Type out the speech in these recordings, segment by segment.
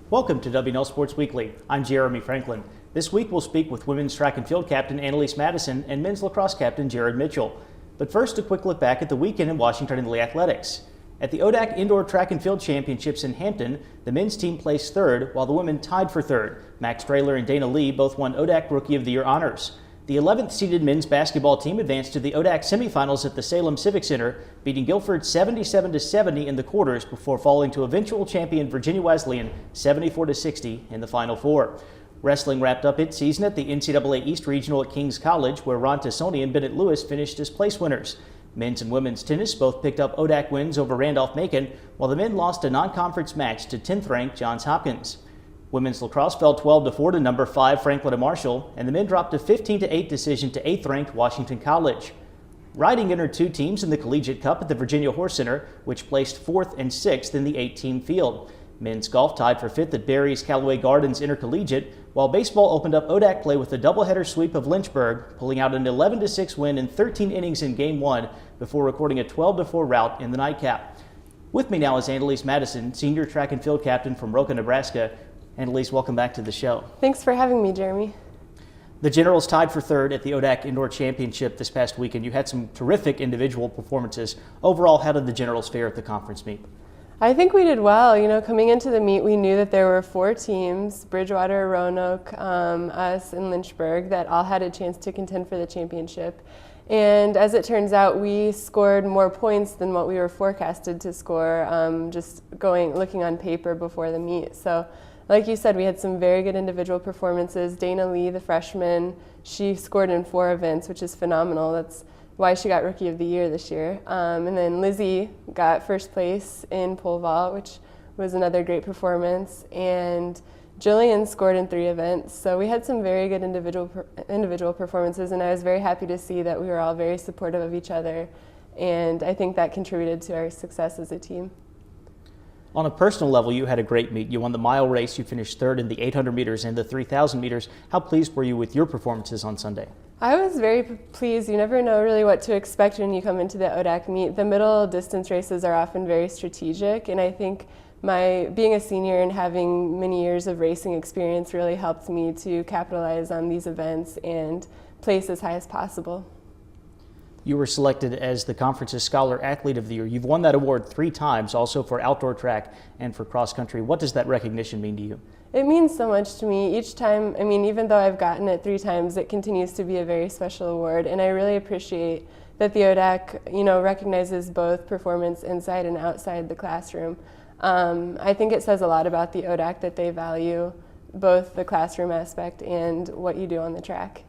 Welcome to WNL Sports Weekly. I'm Jeremy Franklin. This week we'll speak with women's track and field captain Annelise Madison and men's lacrosse captain Jared Mitchell. But first, a quick look back at the weekend in Washington and Lee athletics. At the ODAC Indoor Track and Field Championships in Hampton, the men's team placed third, while the women tied for third. Max Traylor and Dana Lee both won ODAC Rookie of the Year honors. The 11th seeded men's basketball team advanced to the ODAC semifinals at the Salem Civic Center, beating Guilford 77-70 in the quarters before falling to eventual champion Virginia Wesleyan 74-60 in the Final Four. Wrestling wrapped up its season at the NCAA East Regional at Kings College, where Ron Tassoni and Bennett Lewis finished as place winners. Men's and women's tennis both picked up ODAC wins over Randolph-Macon, while the men lost a non-conference match to 10th-ranked Johns Hopkins. Women's lacrosse fell 12-4 to number 5 Franklin and Marshall, and the men dropped a 15-8 decision to 8th-ranked Washington College. Riding entered two teams in the Collegiate Cup at the Virginia Horse Center, which placed 4th and 6th in the 8-team field. Men's golf tied for 5th at Barry's Callaway Gardens Intercollegiate, while baseball opened up ODAC play with a doubleheader sweep of Lynchburg, pulling out an 11-6 win in 13 innings in Game 1 before recording a 12-4 rout in the nightcap. With me now is Annelise Madison, senior track and field captain from Roca, Nebraska. Annelise, welcome back to the show. Thanks for having me, Jeremy. The Generals tied for third at the ODAC Indoor Championship this past weekend. You had some terrific individual performances. Overall, how did the Generals fare at the conference meet? I think we did well. You know, coming into the meet, we knew that there were 4 teams, Bridgewater, Roanoke, us, and Lynchburg, that all had a chance to contend for the championship. And as it turns out, we scored more points than what we were forecasted to score, looking on paper before the meet. So, like you said, we had some very good individual performances. Dana Lee, the freshman, she scored in 4 events, which is phenomenal. That's why she got Rookie of the Year this year. And then Lizzie got first place in pole vault, which was another great performance. And Jillian scored in 3 events. So we had some very good individual performances, and I was very happy to see that we were all very supportive of each other. And I think that contributed to our success as a team. On a personal level, you had a great meet. You won the mile race. You finished third in the 800 meters and the 3,000 meters. How pleased were you with your performances on Sunday? I was very pleased. You never know really what to expect when you come into the ODAC meet. The middle distance races are often very strategic, and I think being a senior and having many years of racing experience really helped me to capitalize on these events and place as high as possible. You were selected as the conference's Scholar Athlete of the Year. You've won that award 3 times, also for outdoor track and for cross country. What does that recognition mean to you? It means so much to me. Each time, even though I've gotten it 3 times, it continues to be a very special award, and I really appreciate that the ODAC, recognizes both performance inside and outside the classroom. I think it says a lot about the ODAC that they value both the classroom aspect and what you do on the track.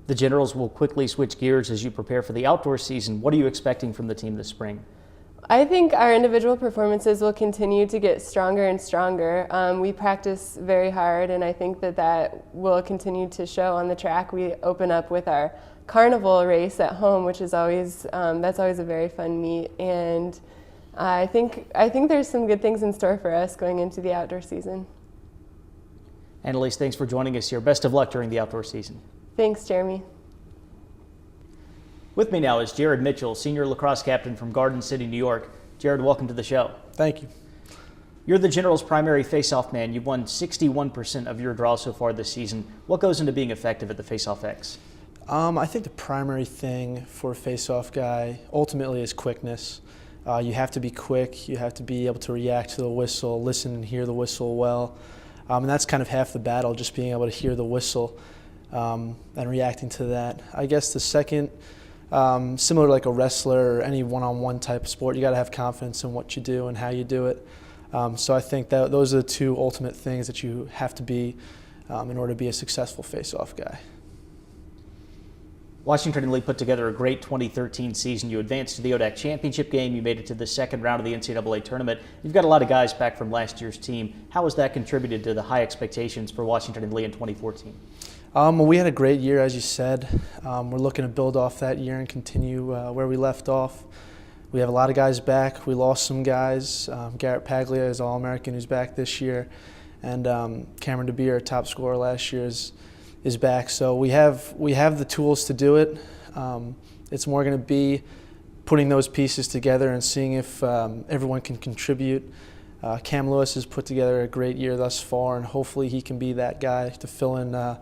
The Generals will quickly switch gears as you prepare for the outdoor season. What are you expecting from the team this spring? I think our individual performances will continue to get stronger and stronger. We practice very hard, and I think that will continue to show on the track. We open up with our carnival race at home, which is always that's always a very fun meet, and I think there's some good things in store for us going into the outdoor season. Annelise, thanks for joining us here. Best of luck during the outdoor season. Thanks, Jeremy. With me now is Jared Mitchell, senior lacrosse captain from Garden City, New York. Jared, welcome to the show. Thank you. You're the Generals' primary face-off man. You've won 61% of your draws so far this season. What goes into being effective at the face-off X? I think the primary thing for a face-off guy ultimately is quickness. You have to be quick. You have to be able to react to the whistle, listen and hear the whistle well. And that's kind of half the battle, just being able to hear the whistle and reacting to that. I guess the second, similar to like a wrestler or any one-on-one type of sport, you got to have confidence in what you do and how you do it. So I think that those are the 2 ultimate things that you have to be in order to be a successful face-off guy. Washington and Lee put together a great 2013 season. You advanced to the ODAC championship game. You made it to the 2nd round of the NCAA tournament. You've got a lot of guys back from last year's team. How has that contributed to the high expectations for Washington and Lee in 2014? Well, we had a great year, as you said. We're looking to build off that year and continue where we left off. We have a lot of guys back. We lost some guys. Garrett Paglia is All-American, who's back this year, and Cameron DeBeer, top scorer last year, is back. So we have the tools to do it. It's more going to be putting those pieces together and seeing if everyone can contribute Cam Lewis has put together a great year thus far, and hopefully he can be that guy to fill in the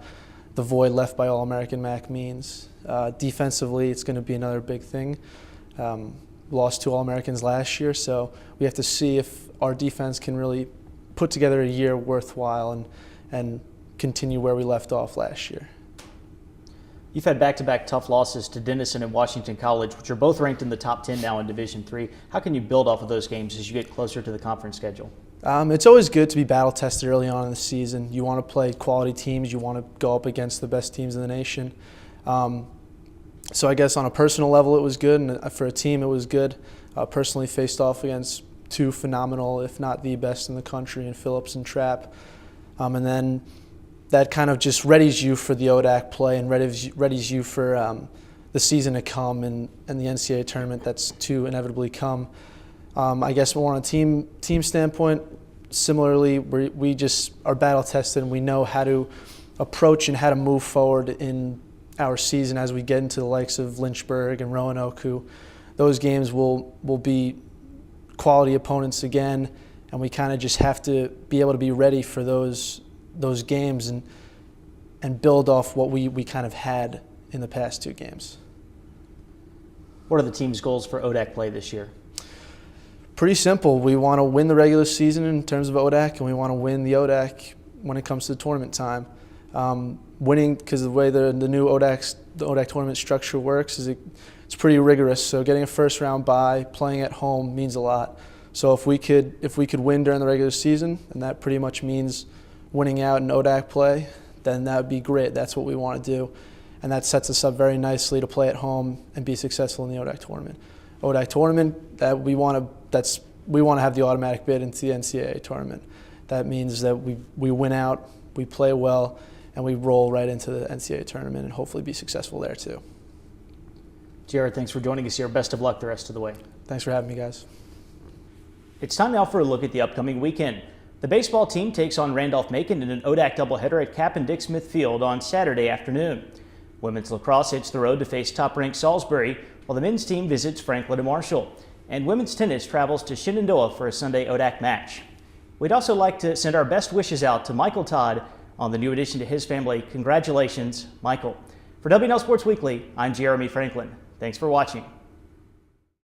void left by All-American Mac Means. Defensively, it's going to be another big thing. Lost 2 All-Americans last year, so we have to see if our defense can really put together a year worthwhile and continue where we left off last year. You've had back-to-back tough losses to Denison and Washington College, which are both ranked in the top 10 now in Division III. How can you build off of those games as you get closer to the conference schedule? It's always good to be battle-tested early on in the season. You want to play quality teams. You want to go up against the best teams in the nation. So I guess on a personal level it was good, and for a team it was good. Personally faced off against 2 phenomenal, if not the best in the country, in Phillips and Trapp. And then that kind of just readies you for the ODAC play and readies you for the season to come and the NCAA tournament that's to inevitably come. I guess more on a team standpoint, similarly, we just are battle tested and we know how to approach and how to move forward in our season as we get into the likes of Lynchburg and Roanoke, who those games will be quality opponents again, and we kind of just have to be able to be ready for those games and build off what we kind of had in the past 2 games. What are the team's goals for ODAC play this year? Pretty simple. We want to win the regular season in terms of ODAC, and we want to win the ODAC when it comes to the tournament time. Winning, because the way the new ODAC tournament structure works, is it's pretty rigorous. So getting a first-round bye, playing at home means a lot. So if we could win during the regular season, and that pretty much means winning out in ODAC play, then that would be great. That's what we want to do, and that sets us up very nicely to play at home and be successful in the ODAC tournament. ODAC tournament, that we want to have the automatic bid into the NCAA tournament. That means that we win out, we play well, and we roll right into the NCAA tournament and hopefully be successful there too. Jared, thanks for joining us here. Best of luck the rest of the way. Thanks for having me, guys. It's time now for a look at the upcoming weekend. The baseball team takes on Randolph-Macon in an ODAC doubleheader at Cap and Dick Smith Field on Saturday afternoon. Women's lacrosse hits the road to face top-ranked Salisbury, while the men's team visits Franklin and Marshall. And women's tennis travels to Shenandoah for a Sunday ODAC match. We'd also like to send our best wishes out to Michael Todd on the new addition to his family. Congratulations, Michael. For WNL Sports Weekly, I'm Jeremy Franklin. Thanks for watching.